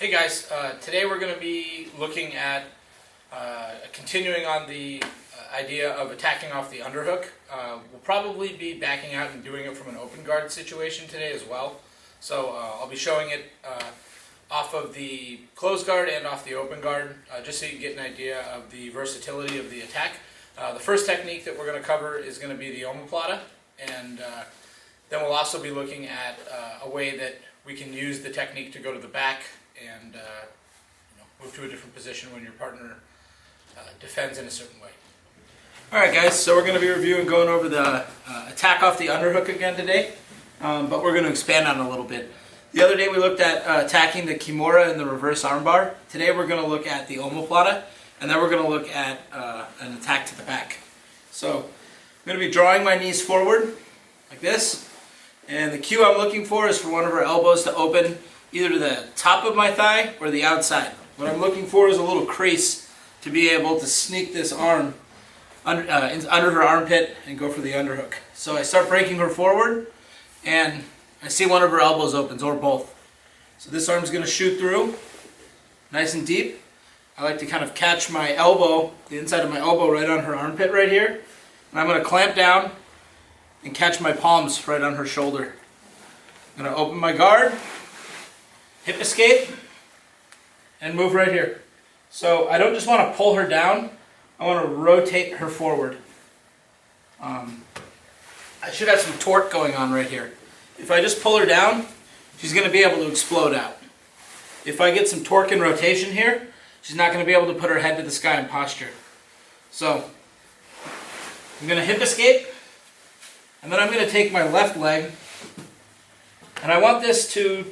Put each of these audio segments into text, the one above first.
Hey guys, today we're going to be looking at continuing on the idea of attacking off the underhook. We'll probably be backing out and doing it from an open guard situation today as well. So I'll be showing it off of the closed guard and off the open guard, just so you can get an idea of the versatility of the attack. The first technique that we're going to cover is going to be the Omoplata, and then we'll also be looking at a way that we can use the technique to go to the back and move to a different position when your partner defends in a certain way. Alright guys, so we're going to be reviewing going over the attack off the underhook again today, but we're going to expand on it a little bit. The other day we looked at attacking the Kimura and the reverse armbar. Today we're going to look at the Omoplata, and then we're going to look at an attack to the back. So I'm going to be drawing my knees forward like this, and the cue I'm looking for is for one of our elbows to open either to the top of my thigh or the outside. What I'm looking for is a little crease to be able to sneak this arm under her armpit and go for the underhook. So I start breaking her forward, and I see one of her elbows opens, or both. So this arm's going to shoot through, nice and deep. I like to kind of catch my elbow, the inside of my elbow, right on her armpit right here. And I'm going to clamp down and catch my palms right on her shoulder. I'm going to open my guard, hip escape, and move right here. So I don't just want to pull her down, I want to rotate her forward. I should have some torque going on right here. If I just pull her down, she's going to be able to explode out. If I get some torque and rotation here, she's not going to be able to put her head to the sky in posture. So I'm going to hip escape, and then I'm going to take my left leg, and I want this to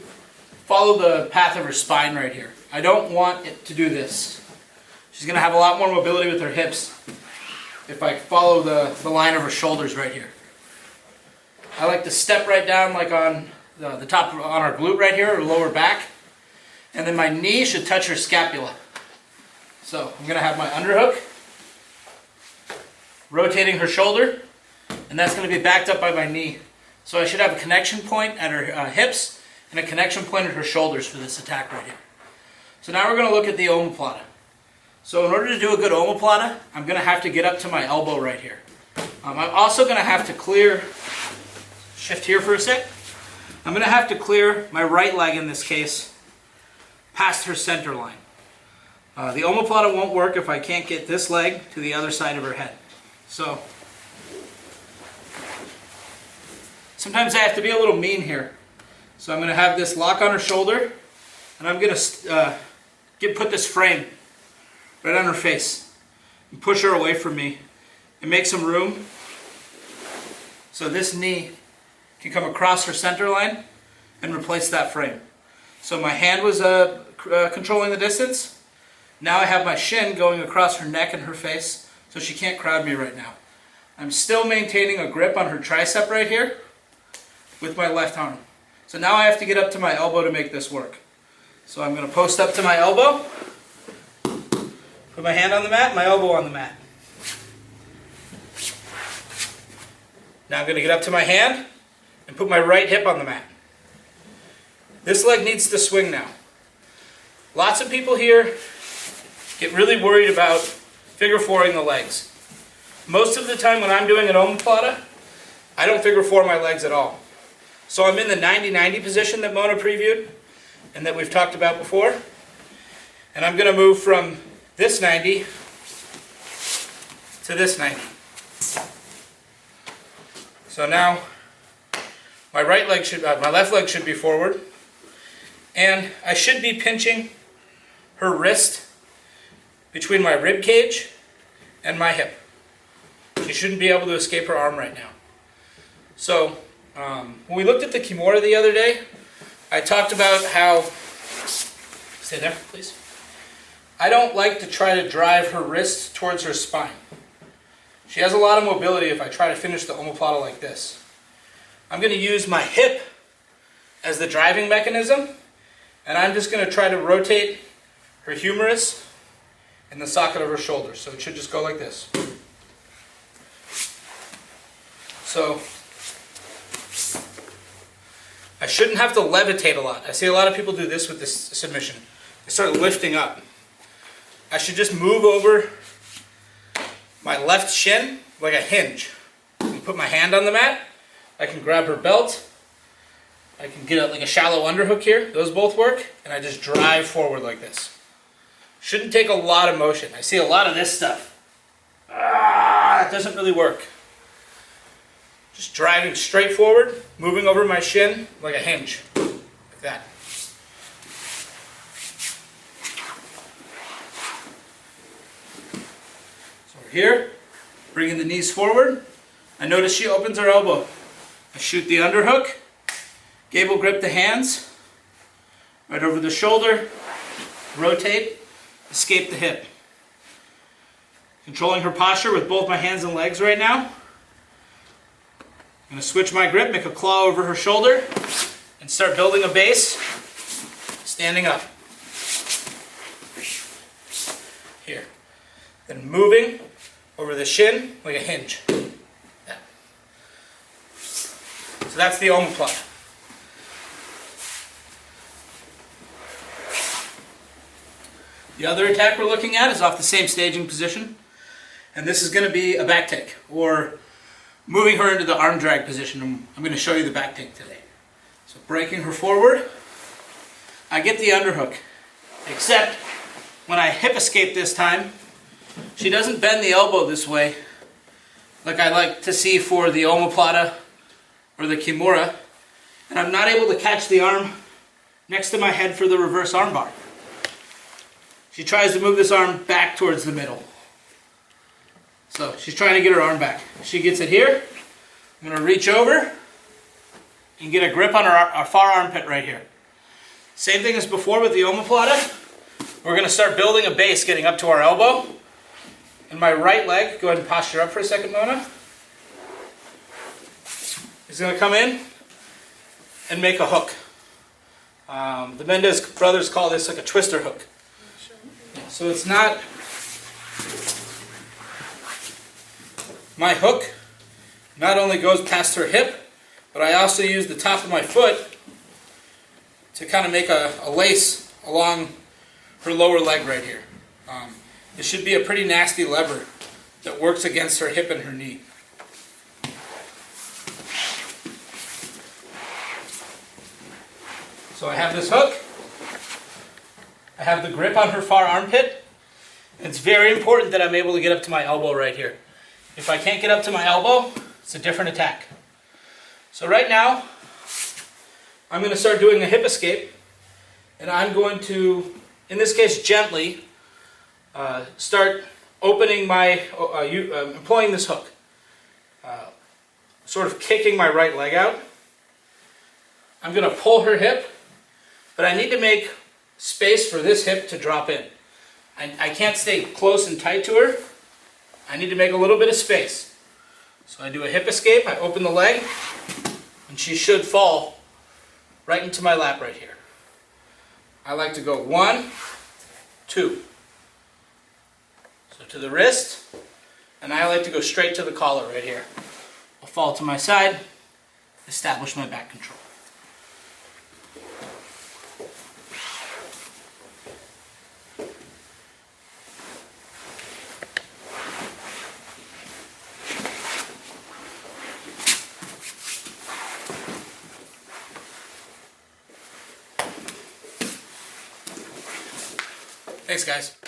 follow the path of her spine right here. I don't want it to do this. She's going to have a lot more mobility with her hips if I follow the line of her shoulders right here. I like to step right down like on the top on our glute right here, or lower back, and then my knee should touch her scapula. So I'm going to have my underhook rotating her shoulder, and that's going to be backed up by my knee. So I should have a connection point at her hips and a connection point at her shoulders for this attack right here. So now we're going to look at the Omoplata. So in order to do a good Omoplata, I'm going to have to get up to my elbow right here. I'm also going to have to clear, shift here for a sec, I'm going to have to clear my right leg in this case past her center line. The Omoplata won't work if I can't get this leg to the other side of her head. So sometimes I have to be a little mean here. So I'm going to have this lock on her shoulder, and I'm going to put this frame right on her face and push her away from me and make some room so this knee can come across her center line and replace that frame. So my hand was controlling the distance. Now I have my shin going across her neck and her face, so she can't crowd me right now. I'm still maintaining a grip on her tricep right here with my left arm. So now I have to get up to my elbow to make this work. So I'm going to post up to my elbow, put my hand on the mat, my elbow on the mat. Now I'm going to get up to my hand and put my right hip on the mat. This leg needs to swing now. Lots of people here get really worried about figure fouring the legs. Most of the time when I'm doing an Omoplata, I don't figure four my legs at all. So I'm in the 90-90 position that Mona previewed and that we've talked about before. And I'm going to move from this 90 to this 90. So now my left leg should be forward, and I should be pinching her wrist between my rib cage and my hip. She shouldn't be able to escape her arm right now. So when we looked at the Kimura the other day, I talked about how, stay there please, I don't like to try to drive her wrist towards her spine. She has a lot of mobility if I try to finish the Omoplata like this. I'm going to use my hip as the driving mechanism, and I'm just going to try to rotate her humerus in the socket of her shoulder. So it should just go like this. So I shouldn't have to levitate a lot. I see a lot of people do this with this submission. I start lifting up. I should just move over my left shin like a hinge. I can put my hand on the mat. I can grab her belt. I can get like a shallow underhook here. Those both work. And I just drive forward like this. Shouldn't take a lot of motion. I see a lot of this stuff. It doesn't really work. Just driving straight forward, moving over my shin like a hinge. Like that. So we're here, bringing the knees forward. I notice she opens her elbow. I shoot the underhook. Gable grip the hands. Right over the shoulder. Rotate. Escape the hip. Controlling her posture with both my hands and legs right now. I'm going to switch my grip, make a claw over her shoulder, and start building a base, standing up. Here. Then moving over the shin like a hinge. Yeah. So that's the omoplata. The other attack we're looking at is off the same staging position. And this is going to be a back take, or moving her into the arm drag position. I'm going to show you the back take today. So breaking her forward, I get the underhook. Except when I hip escape this time, she doesn't bend the elbow this way like I like to see for the omoplata or the kimura. And I'm not able to catch the arm next to my head for the reverse arm bar. She tries to move this arm back towards the middle. So she's trying to get her arm back. She gets it here. I'm going to reach over and get a grip on our far armpit right here. Same thing as before with the omoplata. We're going to start building a base getting up to our elbow. And my right leg, go ahead and posture up for a second, Mona. Is going to come in and make a hook. The Mendez brothers call this like a twister hook. So it's not, my hook not only goes past her hip, but I also use the top of my foot to kind of make a lace along her lower leg right here. It should be a pretty nasty lever that works against her hip and her knee. So I have this hook. I have the grip on her far armpit. It's very important that I'm able to get up to my elbow right here. If I can't get up to my elbow, it's a different attack. So right now, I'm going to start doing a hip escape. And I'm going to, in this case gently, start opening my, employing this hook. Sort of kicking my right leg out. I'm going to pull her hip, but I need to make space for this hip to drop in. I can't stay close and tight to her. I need to make a little bit of space. So I do a hip escape, I open the leg, and she should fall right into my lap right here. I like to go 1, 2. So to the wrist, and I like to go straight to the collar right here. I'll fall to my side, establish my back control. Thanks, guys.